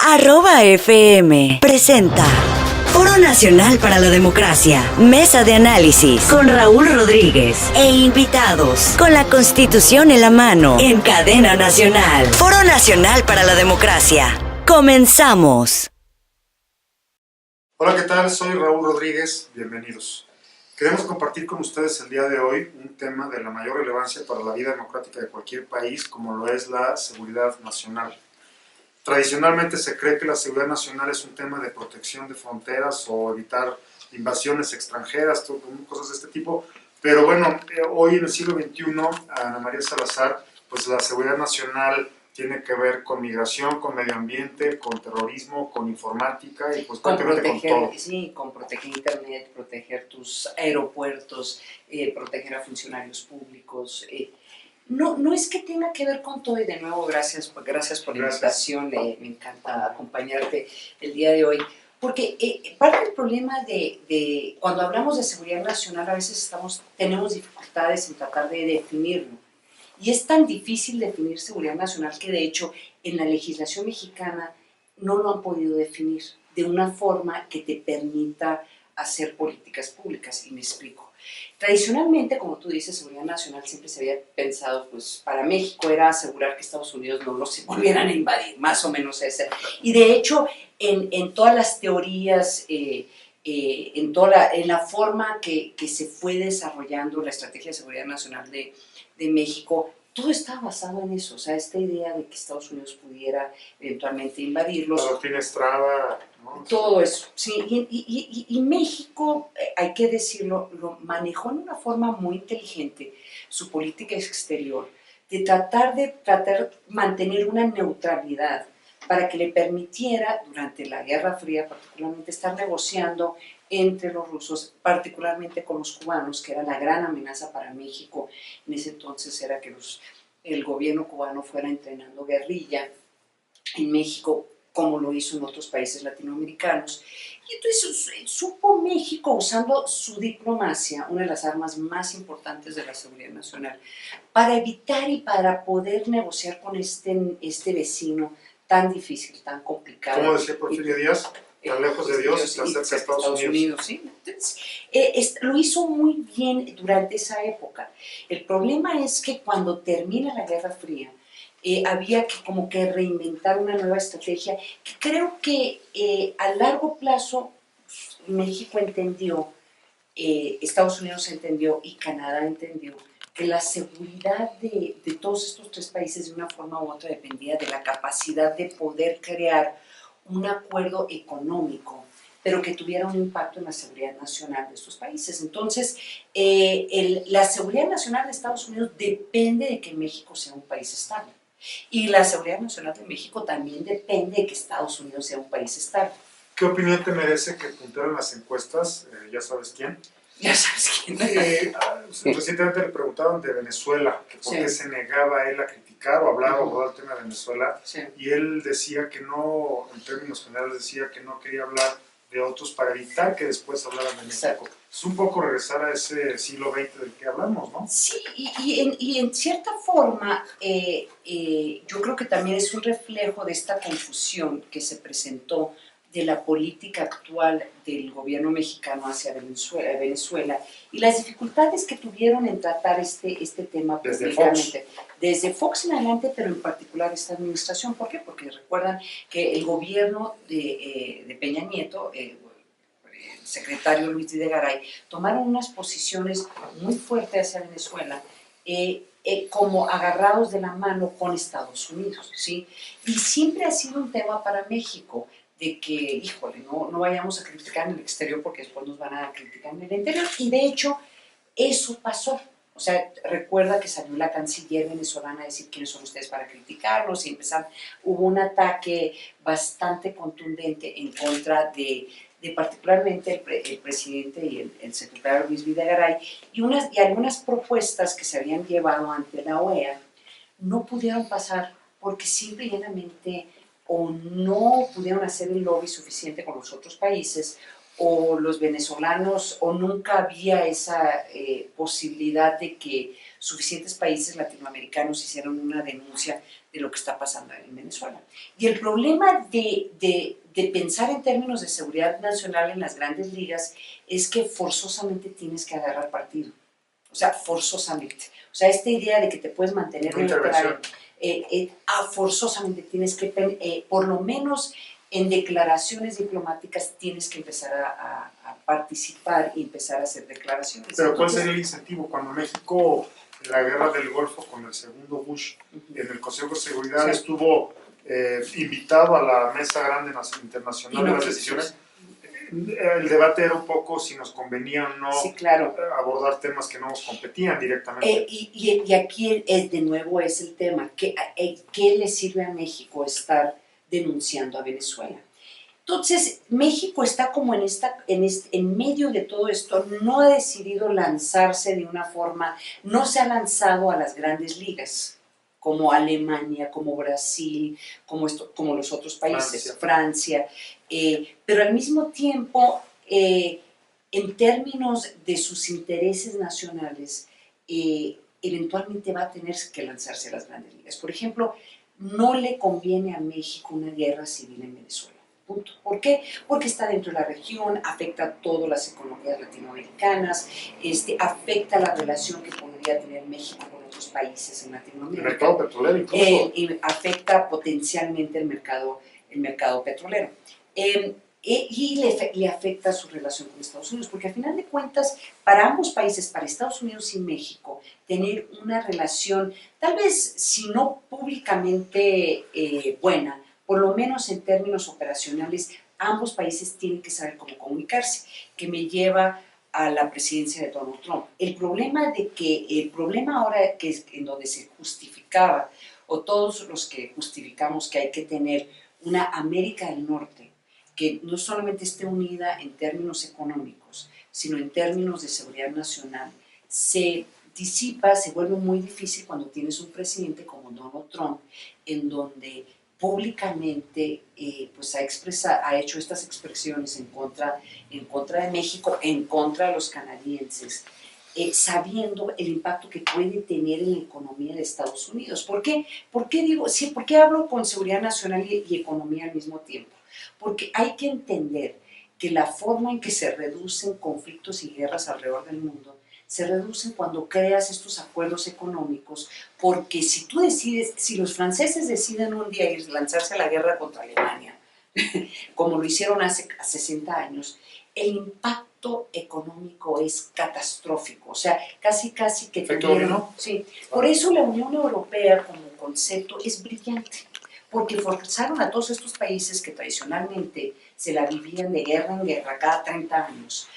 @FM presenta Foro Nacional para la Democracia, mesa de análisis con Raúl Rodríguez e invitados con la Constitución en la mano en cadena nacional. Foro Nacional para la Democracia. Comenzamos. Hola, ¿qué tal? Soy Raúl Rodríguez, bienvenidos. Queremos compartir con ustedes el día de hoy un tema de la mayor relevancia para la vida democrática de cualquier país, como lo es la seguridad nacional. Tradicionalmente se cree que la seguridad nacional es un tema de protección de fronteras o evitar invasiones extranjeras, cosas de este tipo, pero bueno, hoy en el siglo XXI, Ana María Salazar, pues la seguridad nacional tiene que ver con migración, con medio ambiente, con terrorismo, con informática y pues prácticamente con todo. Sí, con proteger internet, proteger tus aeropuertos, proteger a funcionarios públicos. No es que tenga que ver con todo, y de nuevo gracias por la invitación, me encanta acompañarte el día de hoy, porque parte del problema de cuando hablamos de seguridad nacional a veces tenemos dificultades en tratar de definirlo, y es tan difícil definir seguridad nacional que de hecho en la legislación mexicana no lo han podido definir de una forma que te permita hacer políticas públicas, y me explico. Tradicionalmente, como tú dices, seguridad nacional siempre se había pensado, pues para México era asegurar que Estados Unidos no los volvieran a invadir, más o menos ese. Y de hecho, en todas las teorías, en la forma que se fue desarrollando la estrategia de seguridad nacional de México, todo estaba basado en eso, o sea, esta idea de que Estados Unidos pudiera eventualmente invadirlos. La doctrina Estrada, ¿no? Todo eso, sí, y México, hay que decirlo, lo manejó en una forma muy inteligente, su política exterior, de tratar de mantener una neutralidad para que le permitiera, durante la Guerra Fría particularmente, estar negociando entre los rusos, particularmente con los cubanos, que era la gran amenaza para México en ese entonces, era que el gobierno cubano fuera entrenando guerrilla en México, como lo hizo en otros países latinoamericanos. Y entonces supo México, usando su diplomacia, una de las armas más importantes de la seguridad nacional, para evitar y para poder negociar con este vecino tan difícil, tan complicado. ¿Cómo decía Porfirio Díaz? Tan lejos de Dios y tan cerca de Estados Unidos. ¿Sí? Entonces, lo hizo muy bien durante esa época. El problema es que cuando termina la Guerra Fría, había que como que reinventar una nueva estrategia que creo que a largo plazo México entendió, Estados Unidos entendió y Canadá entendió que la seguridad de todos estos tres países de una forma u otra dependía de la capacidad de poder crear un acuerdo económico, pero que tuviera un impacto en la seguridad nacional de estos países. Entonces, la seguridad nacional de Estados Unidos depende de que México sea un país estable. Y la seguridad nacional de México también depende de que Estados Unidos sea un país estable. ¿Qué opinión te merece que puntero en las encuestas, ya sabes quién? Ya sabes quién. Recientemente le preguntaban de Venezuela, que por qué se negaba él a criticar o hablar o abordar el tema de Venezuela, y él decía que no, en términos generales decía que no quería hablar de otros para evitar que después hablaran de México. Exacto. Es un poco regresar a ese siglo XX del que hablamos, ¿no? Sí, y en cierta forma yo creo que también es un reflejo de esta confusión que se presentó de la política actual del gobierno mexicano hacia Venezuela y las dificultades que tuvieron en tratar este tema públicamente. Desde Fox en adelante, pero en particular esta administración. ¿Por qué? Porque recuerdan que el gobierno de Peña Nieto, el secretario Luis Videgaray, tomaron unas posiciones muy fuertes hacia Venezuela, como agarrados de la mano con Estados Unidos, ¿sí? Y siempre ha sido un tema para México, de que, híjole, no vayamos a criticar en el exterior porque después nos van a criticar en el interior. Y de hecho, eso pasó. O sea, recuerda que salió la canciller venezolana a decir quiénes son ustedes para criticarlos y hubo un ataque bastante contundente en contra de particularmente el presidente y el secretario Luis Videgaray y algunas propuestas que se habían llevado ante la OEA no pudieron pasar porque simple y llanamente o no pudieron hacer el lobby suficiente con los otros países o los venezolanos, o nunca había esa posibilidad de que suficientes países latinoamericanos hicieran una denuncia de lo que está pasando en Venezuela. Y el problema de pensar en términos de seguridad nacional en las grandes ligas es que forzosamente tienes que agarrar partido. O sea, forzosamente. O sea, esta idea de que te puedes mantener neutral, forzosamente tienes que, por lo menos en declaraciones diplomáticas, tienes que empezar a participar y empezar a hacer declaraciones. Pero ¿cuál sería el incentivo? Cuando México, en la guerra del Golfo con el segundo Bush, en el Consejo de Seguridad estuvo invitado a la mesa grande internacional de las decisiones, el debate era un poco si nos convenía o no abordar temas que no nos competían directamente. Y aquí de nuevo es el tema, ¿qué le sirve a México estar denunciando a Venezuela? Entonces, México está como en medio de todo esto, no ha decidido lanzarse de una forma, no se ha lanzado a las grandes ligas, como Alemania, como Brasil, como los otros países, Francia. Pero al mismo tiempo, en términos de sus intereses nacionales, eventualmente va a tener que lanzarse a las grandes ligas. Por ejemplo, no le conviene a México una guerra civil en Venezuela. Punto. ¿Por qué? Porque está dentro de la región, afecta a todas las economías latinoamericanas, afecta la relación que podría tener México con otros países en Latinoamérica. El mercado petrolero incluso. Afecta potencialmente el mercado petrolero. Y le afecta su relación con Estados Unidos, porque al final de cuentas, para ambos países, para Estados Unidos y México, tener una relación, tal vez si no públicamente buena, por lo menos en términos operacionales, ambos países tienen que saber cómo comunicarse, que me lleva a la presidencia de Donald Trump. El problema ahora que es en donde se justificaba, o todos los que justificamos que hay que tener una América del Norte, que no solamente esté unida en términos económicos, sino en términos de seguridad nacional, se disipa, se vuelve muy difícil cuando tienes un presidente como Donald Trump, en donde públicamente pues ha hecho estas expresiones en contra de México, en contra de los canadienses, sabiendo el impacto que puede tener en la economía de Estados Unidos. ¿Por qué hablo con seguridad nacional y economía al mismo tiempo? Porque hay que entender que la forma en que se reducen conflictos y guerras alrededor del mundo se reducen cuando creas estos acuerdos económicos, porque si los franceses deciden un día lanzarse a la guerra contra Alemania, como lo hicieron hace 60 años, el impacto económico es catastrófico, o sea, casi que tuvieron. Sí. Por eso la Unión Europea como concepto es brillante, porque forzaron a todos estos países que tradicionalmente se la vivían de guerra en guerra cada 30 años,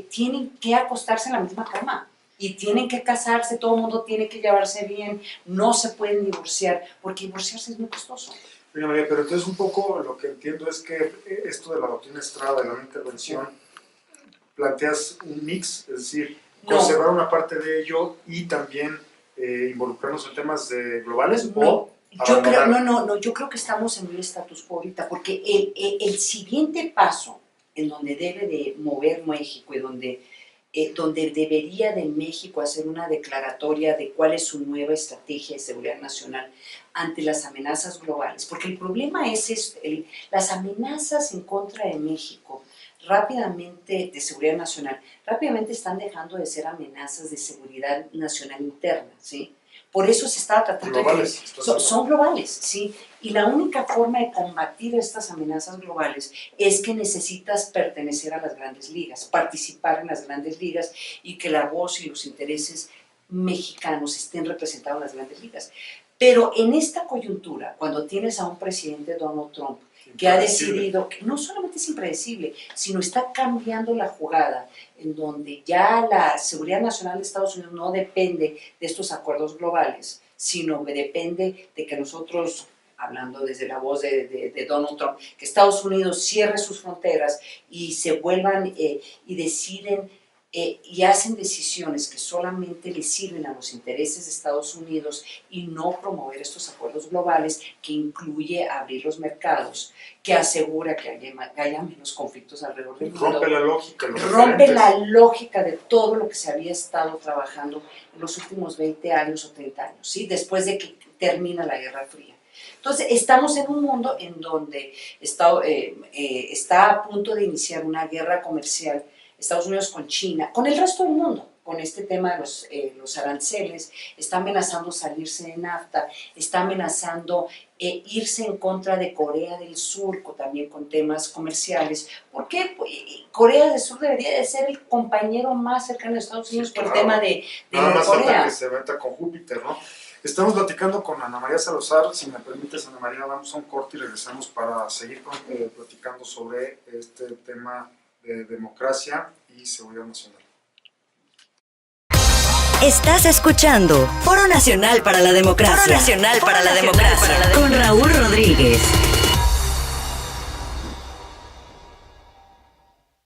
tienen que acostarse en la misma cama y tienen que casarse, todo el mundo tiene que llevarse bien, no se pueden divorciar, porque divorciarse es muy costoso. Mira, María, pero entonces un poco lo que entiendo es que esto de la doctrina Estrada, de la no intervención, planteas un mix, es decir, conservar una parte de ello y también involucrarnos en temas globales o... Yo creo que estamos en un status quo ahorita, porque el siguiente paso en donde debe de mover México y donde debería de México hacer una declaratoria de cuál es su nueva estrategia de seguridad nacional ante las amenazas globales, porque el problema es las amenazas en contra de México rápidamente, de seguridad nacional, rápidamente están dejando de ser amenazas de seguridad nacional interna, ¿sí? Por eso se está tratando son globales, ¿sí? Y la única forma de combatir estas amenazas globales es que necesitas pertenecer a las grandes ligas, participar en las grandes ligas y que la voz y los intereses mexicanos estén representados en las grandes ligas. Pero en esta coyuntura, cuando tienes a un presidente, Donald Trump, que ha decidido, que no solamente es impredecible, sino está cambiando la jugada, en donde ya la seguridad nacional de Estados Unidos no depende de estos acuerdos globales, sino que depende de que nosotros, hablando desde la voz de Donald Trump, que Estados Unidos cierre sus fronteras y se vuelvan y deciden y hacen decisiones que solamente le sirven a los intereses de Estados Unidos y no promover estos acuerdos globales que incluye abrir los mercados, que asegura que haya menos conflictos alrededor del mundo. Rompe la lógica. Rompe la lógica de todo lo que se había estado trabajando en los últimos 20 años o 30 años, ¿sí? Después de que termina la Guerra Fría. Entonces, estamos en un mundo en donde está a punto de iniciar una guerra comercial Estados Unidos con China, con el resto del mundo, con este tema de los aranceles, está amenazando salirse de NAFTA, está amenazando irse en contra de Corea del Sur, también con temas comerciales. ¿Por qué? Corea del Sur debería de ser el compañero más cercano de Estados Unidos por el tema de nada más Corea. falta que se meta con Júpiter, ¿no? Estamos platicando con Ana María Salazar. Si me permites, Ana María, vamos a un corte y regresamos para seguir platicando sobre este tema de democracia y seguridad nacional. Estás escuchando Foro Nacional para la Democracia. Foro Nacional para la Democracia. Con Raúl Rodríguez.